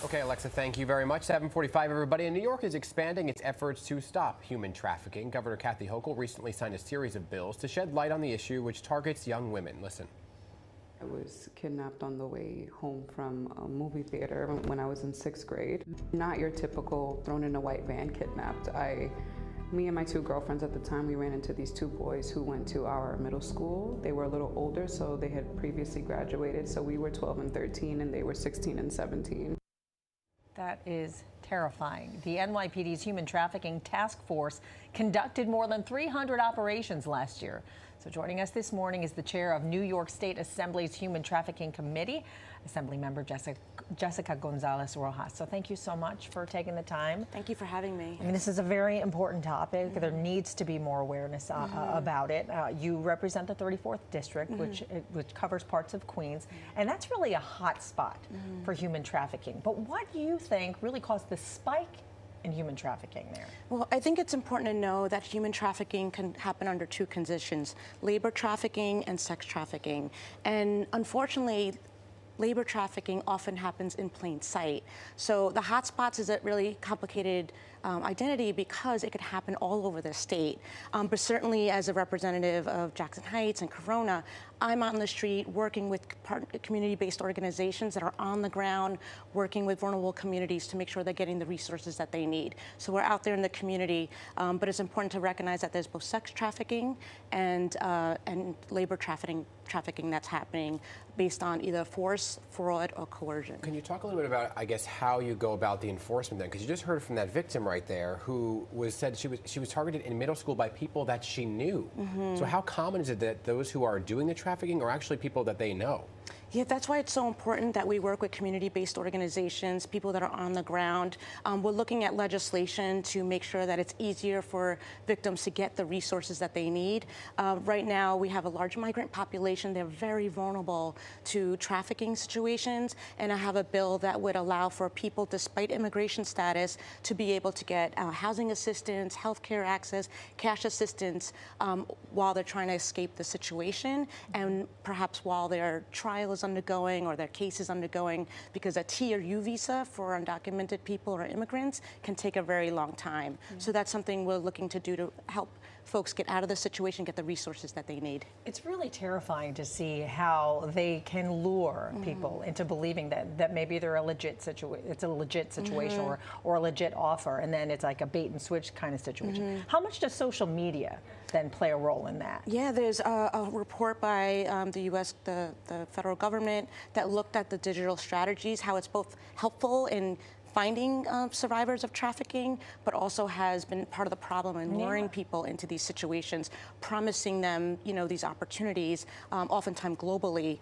Okay, Alexa, thank you very much. 7:45, everybody. And New York is expanding its efforts to stop human trafficking. Governor Kathy Hochul recently signed a series of bills to shed light on the issue, which targets young women. Listen. I was kidnapped on the way home from a movie theater when I was in 6th grade. Not your typical thrown in a white van kidnapped. Me and my two girlfriends at the time, we ran into these two boys who went to our middle school. They were a little older, so they had previously graduated. So we were 12 and 13 and they were 16 and 17. That is terrifying. The NYPD's Human Trafficking Task Force conducted more than 300 operations last year. So joining us this morning is the chair of New York State Assembly's Human Trafficking Committee, Assemblymember Jessica Gonzalez Rojas. So thank you so much for taking the time. Thank you for having me. I mean, this is a very important topic. There needs to be more awareness about it. You represent the 34th District, which covers parts of Queens, and that's really a hot spot for human trafficking. But what do you think really caused the spike in human trafficking there? Well, I think it's important to know that human trafficking can happen under two conditions: labor trafficking and sex trafficking. And unfortunately, labor trafficking often happens in plain sight. So the hotspots is a really complicated identity because it could happen all over the state. But certainly as a representative of Jackson Heights and Corona, I'm on the street working with community-based organizations that are on the ground, working with vulnerable communities to make sure they're getting the resources that they need. So we're out there in the community, but it's important to recognize that there's both sex trafficking and labor trafficking that's happening based on either force, fraud, or coercion. Can you talk a little bit about, I guess, how you go about the enforcement then? Because you just heard from that victim right there who said she was targeted in middle school by people that she knew. So how common is it that those who are doing the trafficking are actually people that they know? Yeah, that's why it's so important that we work with community-based organizations, people that are on the ground. We're looking at legislation to make sure that it's easier for victims to get the resources that they need. Right now, we have a large migrant population. They're very vulnerable to trafficking situations, and I have a bill that would allow for people, despite immigration status, to be able to get housing assistance, healthcare access, cash assistance while they're trying to escape the situation, and perhaps while their trial is undergoing or their case is undergoing, because a T or U visa for undocumented people or immigrants can take a very long time. So that's something we're looking to do to help folks get out of the situation, get the resources that they need. It's really terrifying to see how they can lure people into believing that maybe they're a legit situation or a legit offer, and then it's like a bait and switch kind of situation. How much does social media then play a role in that? Yeah, there's a report by the U.S., the federal government, that looked at the digital strategies, how it's both helpful in finding survivors of trafficking, but also has been part of the problem in luring people into these situations, promising them, these opportunities, oftentimes globally.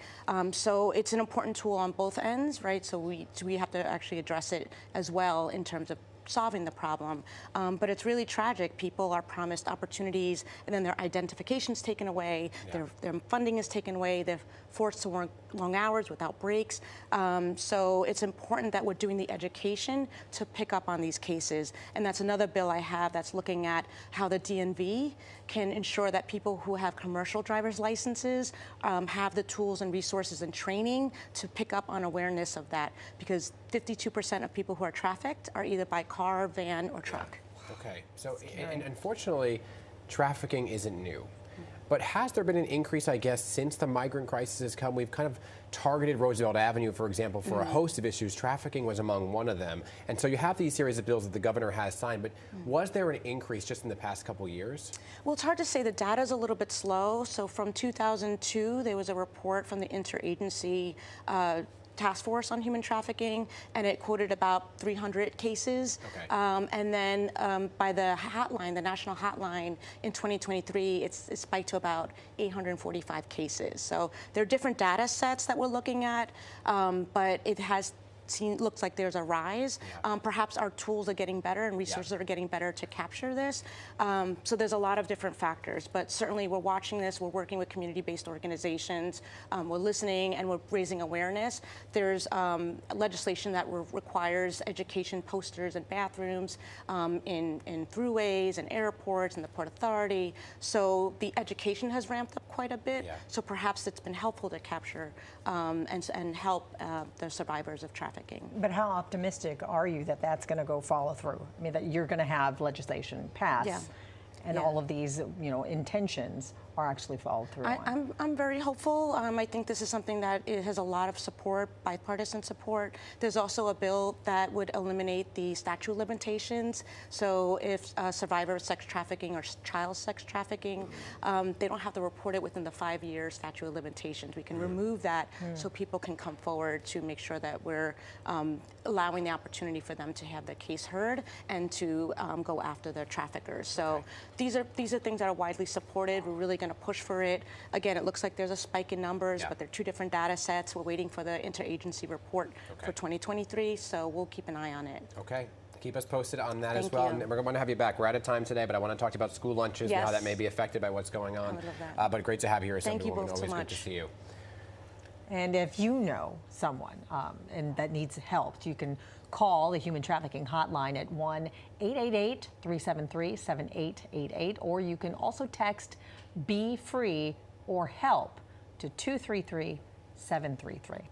So it's an important tool on both ends, right? So we have to actually address it as well in terms of solving the problem. But it's really tragic. People are promised opportunities, and then their identification's taken away, their funding is taken away, they're forced to work long hours without breaks. So it's important that we're doing the education to pick up on these cases. And that's another bill I have that's looking at how the DMV can ensure that people who have commercial driver's licenses have the tools and resources and training to pick up on awareness of that, because 52% of people who are trafficked are either by car, van, or truck. Okay, so and unfortunately, trafficking isn't new. But has there been an increase, I guess, since the migrant crisis has come? We've kind of targeted Roosevelt Avenue, for example, for a host of issues. Trafficking was among one of them. And so you have these series of bills that the governor has signed, but was there an increase just in the past couple years? Well, it's hard to say. The data is a little bit slow. So from 2002, there was a report from the interagency Task Force on Human Trafficking, and it quoted about 300 cases. Okay. And then by the hotline, the national hotline, in 2023, it spiked to about 845 cases. So there are different data sets that we're looking at, but it has looks like there's a rise. Perhaps our tools are getting better and resources are getting better to capture this. So there's a lot of different factors, but certainly we're watching this. We're working with community-based organizations. We're listening and we're raising awareness. There's legislation that requires education posters in bathrooms, in throughways and airports and the Port Authority. So the education has ramped up quite a bit. So perhaps it's been helpful to capture and help the survivors of trafficking. trafficking. But how optimistic are you that that's going to go follow through? I mean, that you're going to have legislation pass, Yeah. and all of these, intentions are actually followed through on? I'm very hopeful. I think this is something that it has a lot of support, bipartisan support. There's also a bill that would eliminate the statute of limitations. So if a survivor of sex trafficking or child sex trafficking, they don't have to report it within the 5-year statute of limitations. We can remove that so people can come forward to make sure that we're allowing the opportunity for them to have their case heard and to go after the traffickers. So these are things that are widely supported. We're really going to push for it. Again, it looks like there's a spike in numbers, but they're 2 different data sets. We're waiting for the interagency report for 2023, so we'll keep an eye on it. Okay. Keep us posted on that as Thank well. you. And we're going to have you back. We're out of time today, but I want to talk to you about school lunches and how Yes. that may be affected by what's going on. I would love that. But great to have you here, Thank you Assemblywoman. both so Always good much. to see you. And if you know someone and that needs help, you can call the human trafficking hotline at 1-888-373-7888, or you can also text "Be Free" or "Help" to 233-733.